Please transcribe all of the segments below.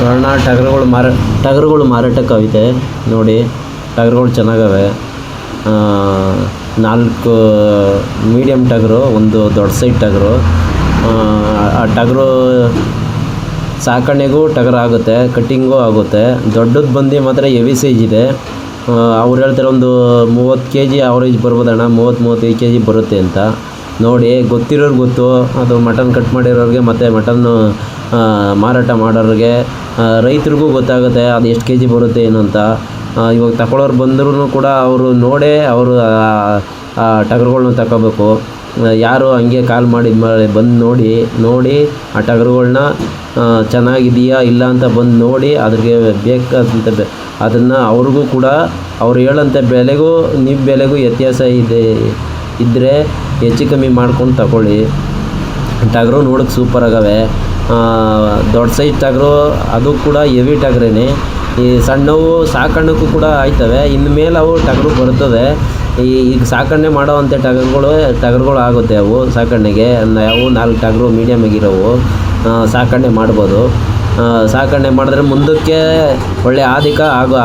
ನೋಡೋಣ. ಟಗರುಗಳು ಮಾರಾಟಕ್ಕೈತೆ ನೋಡಿ. ಟಗರುಗಳು ಚೆನ್ನಾಗವೆ. 4 ಮೀಡಿಯಮ್ ಟಗರು, ಒಂದು ದೊಡ್ಡ ಸೈಜ್ ಟಗರು. ಆ ಟಗರು ಸಾಕಣೆಗೂ ಟಗರು ಆಗುತ್ತೆ, ಕಟ್ಟಿಂಗೂ ಆಗುತ್ತೆ. ದೊಡ್ಡದು ಬಂದು ಮಾತ್ರ ಹೆವಿ ಸೈಜ್ ಇದೆ. ಅವ್ರು ಹೇಳ್ತಾರೆ ಒಂದು 30 kg ಅವರೇಜ್ ಬರ್ಬೋದಣ್ಣ, 30-35 kg ಬರುತ್ತೆ ಅಂತ. ನೋಡಿ, ಗೊತ್ತಿರೋರು ಗೊತ್ತು, ಅದು ಮಟನ್ ಕಟ್ ಮಾಡಿರೋರಿಗೆ ಮತ್ತು ಮಟನ್ನು ಮಾರಾಟ ಮಾಡೋರಿಗೆ, ರೈತರಿಗೂ ಗೊತ್ತಾಗುತ್ತೆ ಅದು ಎಷ್ಟು kg ಬರುತ್ತೆ ಏನು ಅಂತ. ಇವಾಗ ತಗೊಳ್ಳೋರು ಬಂದ್ರೂ ಕೂಡ ಅವರು ನೋಡೇ ಅವರು ಆ ಟಗರುಗಳ್ನ ತಗೋಬೇಕು. ಯಾರು ಹಂಗೆ ಕಾಲ್ ಮಾಡಿ ಬಂದು ನೋಡಿ ಆ ಟಗರುಗಳ್ನ ಚೆನ್ನಾಗಿದೆಯಾ ಇಲ್ಲ ಅಂತ ಬಂದು ನೋಡಿ ಅದಕ್ಕೆ ಬೇಕಾದಂಥ ಅದನ್ನು ಅವ್ರಿಗೂ ಕೂಡ ಅವ್ರು ಹೇಳೋಂಥ ಬೆಲೆಗೂ ನಿಮ್ಮ ಬೆಲೆಗೂ ವ್ಯತ್ಯಾಸ ಇದ್ದರೆ ಹೆಚ್ಚು ಕಮ್ಮಿ ಮಾಡ್ಕೊಂಡು ತಗೊಳ್ಳಿ. ಟಗರು ನೋಡೋಕ್ಕೆ ಸೂಪರಾಗವೆ. ದೊಡ್ಡ ಸೈಜ್ ಟಗರು, ಅದು ಕೂಡ ಹೆವಿ ಟಗರೇನೆ. ಈ ಸಣ್ಣವು ಸಾಕಣೆಗೂ ಕೂಡ ಆಯ್ತವೆ. ಇನ್ನು ಮೇಲೆ ಅವು ಟಗರು ಬರ್ತದೆ. ಈಗ ಸಾಕಣೆ ಮಾಡೋವಂಥ ಟಗರುಗಳು ಆಗುತ್ತೆ. ಅವು ಸಾಕಣೆಗೆ ಅವು 4 ಟಗರು ಮೀಡಿಯಮ್ ಆಗಿರೋವು ಸಾಕಣೆ ಮಾಡ್ಬೋದು. ಸಾಕಣೆ ಮಾಡಿದ್ರೆ ಮುಂದಕ್ಕೆ ಒಳ್ಳೆ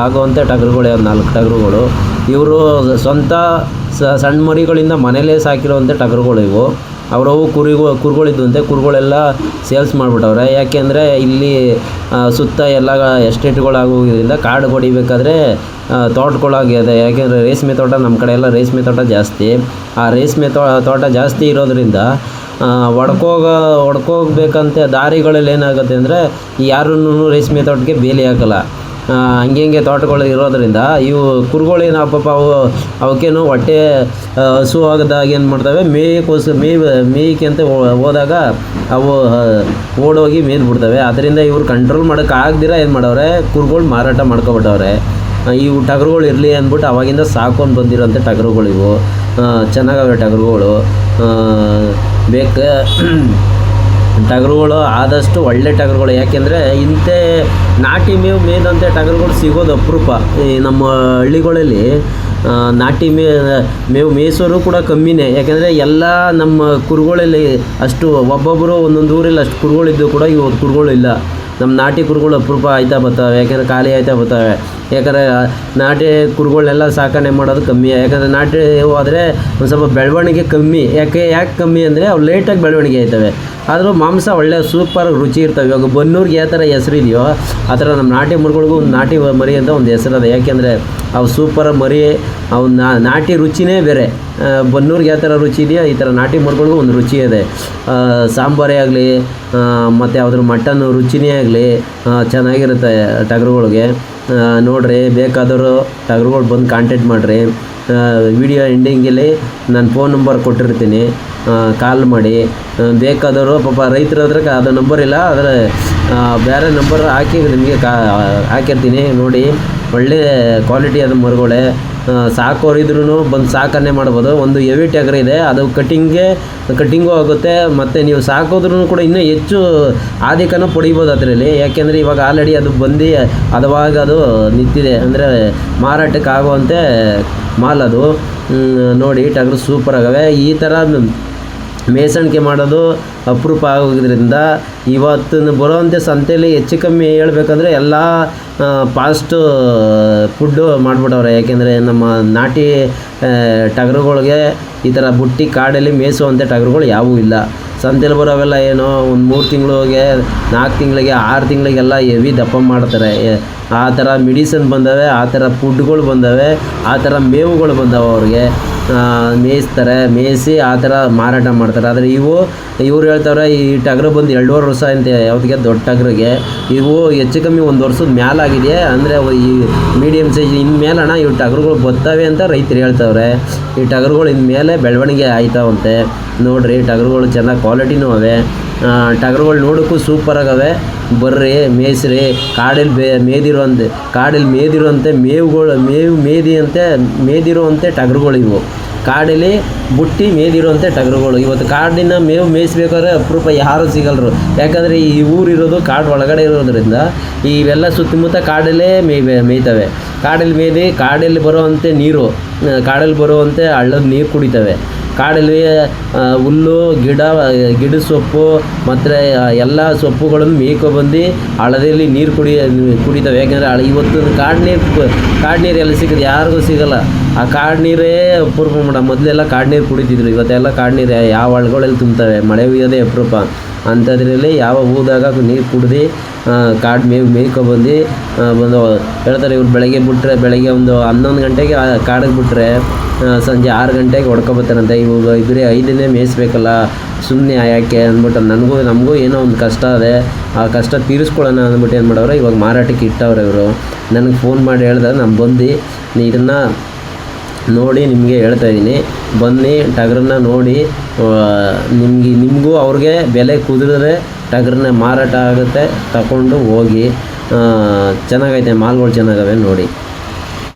ಆಗುವಂಥ ಟಗರುಗಳು 4 ಟಗರುಗಳು. ಇವರು ಸ್ವಂತ ಸಣ್ಣ ಮರಿಗಳಿಂದ ಮನೇಲೇ ಸಾಕಿರೋವಂಥ ಟಗರುಗಳು ಇವು. ಅವರವು ಕುರಿಗಳಿದ್ದಂತೆ ಕುರಿಗಳೆಲ್ಲ ಸೇಲ್ಸ್ ಮಾಡಿಬಿಟ್ಟವ್ರೆ. ಯಾಕೆಂದರೆ ಇಲ್ಲಿ ಸುತ್ತ ಎಲ್ಲ ಎಸ್ಟೇಟ್ಗಳಾಗೋದ್ರಿಂದ ಕಾಡು ಹೊಡಿಬೇಕಾದ್ರೆ ತೋಟಗಳಾಗಿದೆ. ಯಾಕೆಂದರೆ ರೇಷ್ಮೆ ತೋಟ ನಮ್ಮ ಕಡೆ ಎಲ್ಲ ರೇಷ್ಮೆ ತೋಟ ಜಾಸ್ತಿ. ಆ ರೇಷ್ಮೆ ತೋಟ ಜಾಸ್ತಿ ಇರೋದ್ರಿಂದ ಹೊಡ್ಕೋಗ್ಬೇಕಂತೆ ದಾರಿಗಳಲ್ಲಿ ಏನಾಗುತ್ತೆ ಅಂದರೆ ಯಾರನ್ನೂ ರೇಷ್ಮೆ ತೋಟಕ್ಕೆ ಬೇಲಿ ಹಾಕಲ್ಲ. ಹಂಗೆ ತೋಟಗಳು ಇರೋದ್ರಿಂದ ಇವು ಕುರಿಗಳೇನು ಪಾಪ ಅವಕ್ಕೇನು ಹೊಟ್ಟೆ ಹಸು ಆಗದಾಗ ಏನು ಮಾಡ್ತವೆ, ಮೇಯ್ಕೆ ಅಂತ ಹೋದಾಗ ಅವು ಓಡೋಗಿ ಮೇಯ್ದುಬಿಡ್ತವೆ. ಅದರಿಂದ ಇವ್ರು ಕಂಟ್ರೋಲ್ ಮಾಡೋಕ್ಕಾಗ್ದಿರ ಏನು ಮಾಡವ್ರೆ, ಕುರಿಗಳು ಮಾರಾಟ ಮಾಡ್ಕೊಬಿಟ್ಟವ್ರೆ. ಇವು ಟಗರುಗಳು ಇರಲಿ ಅಂದ್ಬಿಟ್ಟು ಅವಾಗಿಂದ ಸಾಕೊಂಡು ಬಂದಿರೋಂಥ ಟಗರುಗಳು ಇವು. ಚೆನ್ನಾಗವೆ ಟಗರುಗಳು. ಟಗರುಗಳು ಆದಷ್ಟು ಒಳ್ಳೆ ಟಗರುಗಳು. ಯಾಕೆಂದರೆ ಇಂಥ ನಾಟಿ ಮೇಯ್ದಂಥ ಟಗರುಗಳು ಸಿಗೋದು ಅಪರೂಪ. ಈ ನಮ್ಮ ಹಳ್ಳಿಗಳಲ್ಲಿ ನಾಟಿ ಮೇವು ಮೇಯಿಸೋರು ಕೂಡ ಕಮ್ಮಿನೇ. ಯಾಕೆಂದರೆ ಎಲ್ಲ ನಮ್ಮ ಕುರಿಗಳಲ್ಲಿ ಅಷ್ಟು ಒಬ್ಬೊಬ್ಬರು ಒಂದೊಂದು ಊರಲ್ಲಿ ಅಷ್ಟು ಕುರಿಗಳಿದ್ದು ಕೂಡ ಇವತ್ತು ಕುರಿಗಳಿಲ್ಲ. ನಮ್ಮ ನಾಟಿ ಕುರಿಗಳು ಅಪರೂಪ ಆಯ್ತಾ ಬರ್ತವೆ. ಯಾಕೆಂದರೆ ಖಾಲಿ ಆಯ್ತಾ ಬರ್ತವೆ. ಯಾಕಂದರೆ ನಾಟಿ ಕುರಿಗಳನ್ನೆಲ್ಲ ಸಾಕಣೆ ಮಾಡೋದು ಕಮ್ಮಿ. ಯಾಕಂದರೆ ನಾಟಿ ಹೋದರೆ ಒಂದು ಸ್ವಲ್ಪ ಬೆಳವಣಿಗೆ ಕಮ್ಮಿ. ಯಾಕೆ ಕಮ್ಮಿ ಅಂದರೆ ಅವು ಲೇಟಾಗಿ ಬೆಳವಣಿಗೆ ಆಯ್ತವೆ. ಆದರೂ ಮಾಂಸ ಒಳ್ಳೆ ಸೂಪರ್ ರುಚಿ ಇರ್ತವೆ. ಇವಾಗ ಬನ್ನೂರಿಗೆ ಯಾವ ಥರ ಹೆಸರಿದೆಯೋ ಆ ಥರ ನಮ್ಮ ನಾಟಿ ಮರಿಗಳಿಗೂ ಒಂದು ನಾಟಿ ಮರಿ ಅಂತ ಒಂದು ಹೆಸರದೆ. ಯಾಕೆಂದರೆ ಅವು ಸೂಪರ್ ಮರಿ, ಅವು ನಾಟಿ ರುಚಿನೇ ಬೇರೆ. ಬನ್ನೂರಿಗೆ ಯಾವ ಥರ ರುಚಿ ಇದೆಯೋ ಈ ಥರ ನಾಟಿ ಮರಿಗಳಿಗೂ ಒಂದು ರುಚಿ ಇದೆ. ಸಾಂಬಾರೇ ಆಗಲಿ ಮತ್ತು ಯಾವುದ್ರ ಮಟನ್ ರುಚಿನೇ ಆಗಲಿ ಚೆನ್ನಾಗಿರುತ್ತೆ ಟಗರುಗಳಿಗೆ. ನೋಡಿರಿ, ಬೇಕಾದವರು ಟಗರುಗಳು ಬಂದು ಕಾಂಟ್ಯಾಕ್ಟ್ ಮಾಡಿರಿ. ವಿಡಿಯೋ ಎಂಡಿಂಗಲ್ಲಿ ನಾನು ಫೋನ್ ನಂಬರ್ ಕೊಟ್ಟಿರ್ತೀನಿ, ಕಾಲ್ ಮಾಡಿ. ಬೇಕಾದವರು ಪಾಪ ರೈತರ ಹತ್ರ ಅದು ನಂಬರ್ ಇಲ್ಲ, ಆದರೆ ಬೇರೆ ನಂಬರ್ ಹಾಕಿ ನಿಮಗೆ ಹಾಕಿರ್ತೀನಿ. ನೋಡಿ, ಒಳ್ಳೆ ಕ್ವಾಲಿಟಿ ಅದು ಮರುಗಳೇ. ಸಾಕೋರಿದ್ರೂ ಬಂದು ಸಾಕಣೆ ಮಾಡ್ಬೋದು. ಒಂದು ಹೆವಿ ಟಗರ್ ಇದೆ, ಅದು ಕಟ್ಟಿಂಗೂ ಆಗುತ್ತೆ. ಮತ್ತು ನೀವು ಸಾಕೋದ್ರೂ ಕೂಡ ಇನ್ನೂ ಹೆಚ್ಚು ಆದಿಕನೂ ಪಡಿಬೋದು ಅದರಲ್ಲಿ. ಯಾಕೆಂದರೆ ಇವಾಗ ಆಲ್ರೆಡಿ ಅದು ಬಂದು ಹದವಾಗಿ ಅದು ನಿಂತಿದೆ, ಅಂದರೆ ಮಾರಾಟಕ್ಕೆ ಆಗುವಂತೆ ಮಾಲ್ ಅದು. ನೋಡಿ, ಟಗರು ಸೂಪರ್ ಆಗವೆ. ಈ ಥರ ಮೇಸಣಿಕೆ ಮಾಡೋದು ಅಪರೂಪ ಆಗೋದ್ರಿಂದ ಇವತ್ತು ಬರೋವಂಥ ಸಂತೆಯಲ್ಲಿ ಹೆಚ್ಚು ಕಮ್ಮಿ ಹೇಳ್ಬೇಕಂದ್ರೆ ಎಲ್ಲ ಫಾಸ್ಟು ಫುಡ್ಡು ಮಾಡಿಬಿಟ್ಟವ್ರೆ. ಯಾಕೆಂದರೆ ನಮ್ಮ ನಾಟಿ ಟಗರುಗಳಿಗೆ ಈ ಥರ ಬುಟ್ಟಿ ಕಾಡಲ್ಲಿ ಮೇಯಿಸುವಂಥ ಟಗರುಗಳು ಯಾವುವೂ ಇಲ್ಲ. ಸಂತೆಯಲ್ಲಿ ಬರೋವೆಲ್ಲ ಏನೋ ಒಂದು 3 ತಿಂಗಳಿಗೆ 4 ತಿಂಗಳಿಗೆ 6 ತಿಂಗಳಿಗೆಲ್ಲ ಹೆವಿ ದಪ್ಪ ಮಾಡ್ತಾರೆ. ಆ ಥರ ಮೆಡಿಸನ್ ಬಂದವೆ, ಆ ಥರ ಫುಡ್ಗಳು ಬಂದವೆ, ಆ ಥರ ಮೇವುಗಳು ಬಂದವೆ. ಅವ್ರಿಗೆ ಮೇಯಿಸಿ ಆ ಥರ ಮಾರಾಟ ಮಾಡ್ತಾರೆ. ಆದರೆ ಇವ್ರು ಹೇಳ್ತಾರೆ ಈ ಟಗರು ಬಂದು 2.5 ವರ್ಷ ಅಂತ. ಯಾವುದಕ್ಕೆ? ದೊಡ್ಡ ಟಗರಿಗೆ. ಇವು ಹೆಚ್ಚು ಕಮ್ಮಿ 1 ವರ್ಷದ ಮೇಲಾಗಿದೆ. ಅಂದರೆ ಈ ಮೀಡಿಯಮ್ ಸೈಜ್ ಇನ್ಮೇಲಣ ಇವು ಟಗರುಗಳು ಬರ್ತವೆ ಅಂತ ರೈತರು ಹೇಳ್ತವ್ರೆ. ಈ ಟಗರುಗಳು ಇನ್ಮೇಲೆ ಬೆಳವಣಿಗೆ ಆಯ್ತಾವಂತೆ. ನೋಡಿರಿ, ಟಗರುಗಳು ಚೆನ್ನಾಗಿ ಕ್ವಾಲಿಟಿನೂ ಅವೆ. ಟಗರುಗಳು ನೋಡೋಕ್ಕೂ ಸೂಪರಾಗವೆ. ಬರ್ರಿ, ಮೇಯಿಸ್ರಿ. ಕಾಡಲ್ಲಿ ಮೇದಿರುವಂತೆ ಮೇದಿರುವಂತೆ ಟಗರುಗಳು ಇವು. ಕಾಡಲ್ಲಿ ಬುಟ್ಟಿ ಮೇದಿರುವಂಥ ಟಗರುಗಳು. ಇವತ್ತು ಕಾಡಿನ ಮೇವು ಮೇಯಿಸ್ಬೇಕಾದ್ರೆ ಅಪರೂಪ ಯಾರೂ ಸಿಗಲ್ರು. ಯಾಕಂದರೆ ಈ ಊರಿರೋದು ಕಾಡು ಒಳಗಡೆ ಇರೋದ್ರಿಂದ ಇವೆಲ್ಲ ಸುತ್ತಮುತ್ತ ಕಾಡಲ್ಲೇ ಮೇಯ್ತವೆ. ಕಾಡಲ್ಲಿ ಮೇಯ್ದು ಕಾಡಲ್ಲಿ ಬರುವಂತೆ ಹಳ್ಳದ ನೀರು ಕುಡಿತವೆ. ಕಾಡಲ್ಲಿ ಹುಲ್ಲು ಗಿಡ ಸೊಪ್ಪು ಮತ್ತು ಎಲ್ಲ ಸೊಪ್ಪುಗಳನ್ನು ಮೇಯ್ಕೊಬಂದು ಹಳದಲ್ಲಿ ನೀರು ಕುಡಿತವೆ. ಯಾಕೆಂದರೆ ಇವತ್ತು ಕಾಡು ನೀರು ಎಲ್ಲಿ ಸಿಗೋದು, ಯಾರಿಗೂ ಸಿಗೋಲ್ಲ. ಆ ಕಾಡು ನೀರೇ ಅಪರೂಪ ಮೊದಲೆಲ್ಲ ಕಾಡು ನೀರು ಕುಡಿತಿದ್ರು. ಇವತ್ತೆಲ್ಲ ಕಾಡು ನೀರು ಯಾವ ಹಳ್ಗಳಲ್ಲಿ ತುಂಬ್ತವೆ, ಮಳೆ ಹುಯ್ಯೋದೇ ಅಪರೂಪ. ಅಂಥದ್ರಲ್ಲಿ ಯಾವ ಊದಾಗ ನೀರು ಕುಡ್ದು ಕಾಡು ಮೇಯ್ಕೊಬಂದು ಹೇಳ್ತಾರೆ. ಇವ್ರು ಬೆಳಗ್ಗೆ ಒಂದು 11 ಗಂಟೆಗೆ ಕಾಡಿಗೆ ಬಿಟ್ಟರೆ ಸಂಜೆ 6 ಗಂಟೆಗೆ ಹೊಡ್ಕೊಬತ್ತಾರಂತೆ. ಇವಾಗ ಬರೀ 5 ದಿನ ಮೇಯಿಸ್ಬೇಕಲ್ಲ, ಸುಮ್ಮನೆ ಯಾಕೆ ಅಂದ್ಬಿಟ್ಟು ನಮಗೂ ಏನೋ ಒಂದು ಕಷ್ಟ ಅದೇ, ಆ ಕಷ್ಟ ತೀರಿಸ್ಕೊಳ್ಳೋಣ ಅಂದ್ಬಿಟ್ಟು ಏನು ಮಾಡವ್ರೆ, ಇವಾಗ ಮಾರಾಟಕ್ಕೆ ಇಟ್ಟವ್ರೆ ಇವರು. ನನಗೆ ಫೋನ್ ಮಾಡಿ ಹೇಳಿದಾಗ ನಾನು ಬಂದು ಇದನ್ನು ನೋಡಿ ನಿಮಗೆ ಹೇಳ್ತಾಯಿದ್ದೀನಿ. ಬನ್ನಿ ಟಗರನ್ನ ನೋಡಿ, ನಿಮಗೂ ಅವ್ರಿಗೆ ಬೆಲೆ ಕುದುರಿದ್ರೆ ಟಗರನ್ನ ಮಾರಾಟ ಆಗುತ್ತೆ, ತಗೊಂಡು ಹೋಗಿ. ಚೆನ್ನಾಗೈತೆ, ಮಾಲ್ಗಳು ಚೆನ್ನಾಗವೆ ನೋಡಿ.